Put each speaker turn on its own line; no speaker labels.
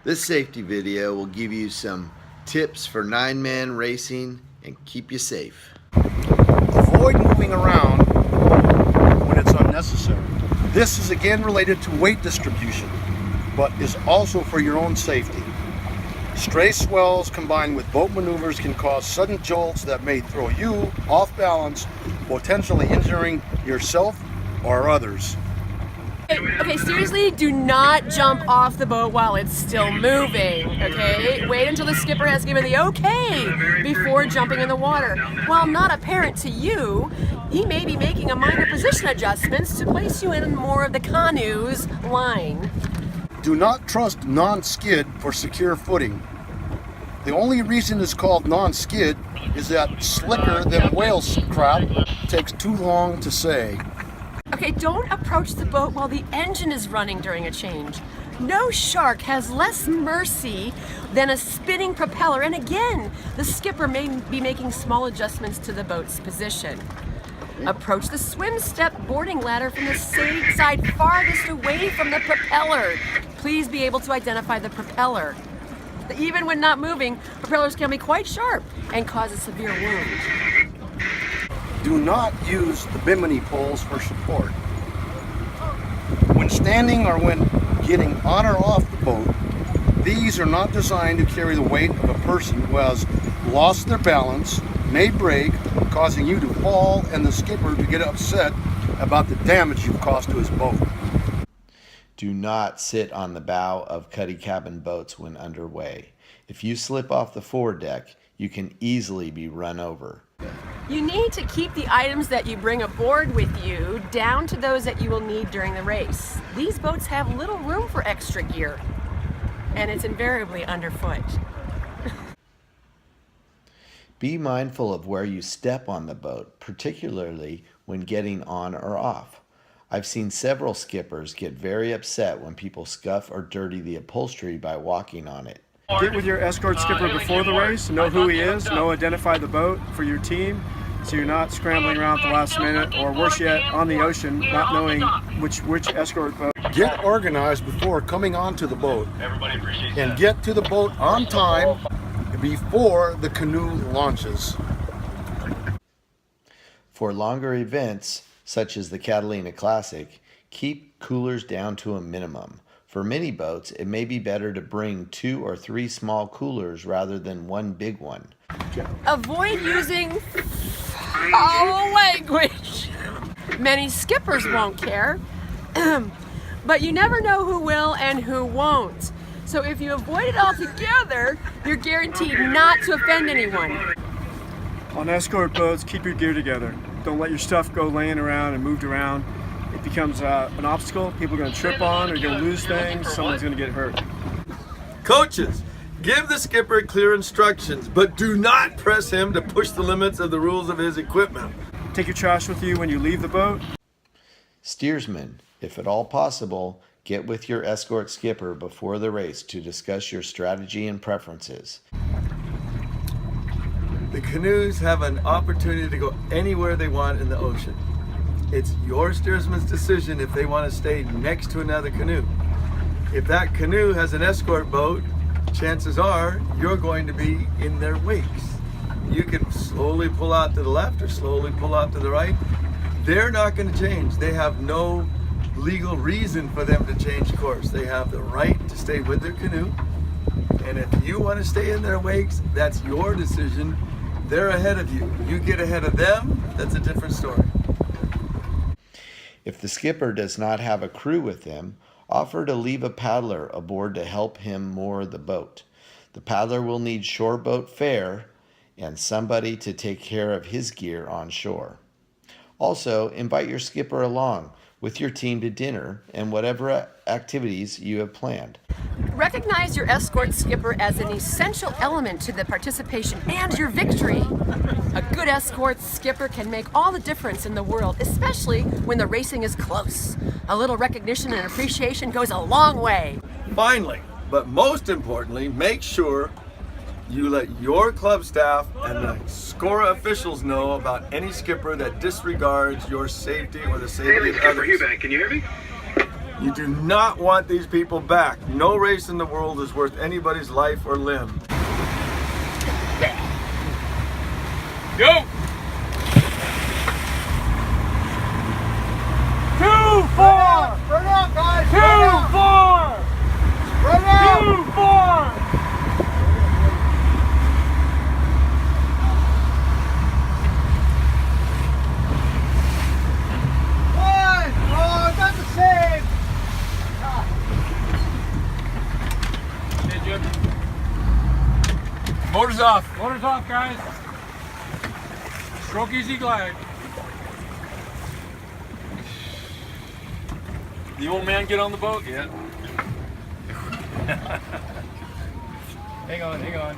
This safety video will give you some tips for 9-man racing and keep you safe.
Avoid moving around when it's unnecessary. This is again related to weight distribution, but is also for your own safety. Stray swells combined with boat maneuvers can cause sudden jolts that may throw you off balance, potentially injuring yourself or others.
Okay, seriously, do not jump off the boat while it's still moving, okay? Wait until the skipper has given the okay before jumping in the water. While not apparent to you, he may be making a minor position adjustments to place you in more of the canoe's line.
Do not trust non-skid for secure footing. The only reason it's called non-skid is that slicker than whale crap takes too long to say.
Okay, don't approach the boat while the engine is running during a change. No shark has less mercy than a spinning propeller, and again, the skipper may be making small adjustments to the boat's position. Approach the swim step boarding ladder from the side farthest away from the propeller. Please be able to identify the propeller. Even when not moving, propellers can be quite sharp and cause a severe wound.
Do not use the bimini poles for support. When standing or when getting on or off the boat, these are not designed to carry the weight of a person who has lost their balance, may break, causing you to fall and the skipper to get upset about the damage you've caused to his boat.
Do not sit on the bow of cuddy cabin boats when underway. If you slip off the foredeck, you can easily be run over.
You need to keep the items that you bring aboard with you down to those that you will need during the race. These boats have little room for extra gear, and it's invariably underfoot.
Be mindful of where you step on the boat, particularly when getting on or off. I've seen several skippers get very upset when people scuff or dirty the upholstery by walking on it.
Get with your escort skipper before the race, know who he is, identify the boat for your team, so you're not scrambling around at the last minute, or worse yet, on the ocean, not knowing which escort boat.
Get organized before coming onto the boat, and get to the boat on time before the canoe launches.
For longer events, such as the Catalina Classic, keep coolers down to a minimum. For mini boats, it may be better to bring 2 or 3 small coolers rather than one big one.
Avoid using foul language. Many skippers won't care, but you never know who will and who won't. So if you avoid it altogether, you're guaranteed not to offend anyone.
On escort boats, keep your gear together. Don't let your stuff go laying around and moved around. It becomes an obstacle. People are going to trip on, or you're going to lose things, someone's going to get hurt.
Coaches, give the skipper clear instructions, but do not press him to push the limits of the rules of his equipment.
Take your trash with you when you leave the boat.
Steersman, if at all possible, get with your escort skipper before the race to discuss your strategy and preferences.
The canoes have an opportunity to go anywhere they want in the ocean. It's your steersman's decision if they want to stay next to another canoe. If that canoe has an escort boat, chances are you're going to be in their wakes. You can slowly pull out to the left or slowly pull out to the right. They're not going to change. They have no legal reason for them to change course. They have the right to stay with their canoe. And if you want to stay in their wakes, that's your decision. They're ahead of you. You get ahead of them, that's a different story.
If the skipper does not have a crew with him, offer to leave a paddler aboard to help him moor the boat. The paddler will need shore boat fare and somebody to take care of his gear on shore. Also, invite your skipper along with your team to dinner and whatever activities you have planned.
Recognize your escort skipper as an essential element to the participation and your victory. A good escort skipper can make all the difference in the world, especially when the racing is close. A little recognition and appreciation goes a long way.
Finally, but most importantly, make sure you let your club staff and the SCORA officials know about any skipper that disregards your safety or the safety of others.
Can you hear me?
You do not want these people back. No race in the world is worth anybody's life or limb.
Go! 2-4!
Spread out, guys!
2-4!
Spread out!
2-4!
One! Oh, that's the same!
Hey, Jim. Motor's off. Motor's off, guys. Stroke easy glide. The old man get on the boat yet? Hang on, hang on.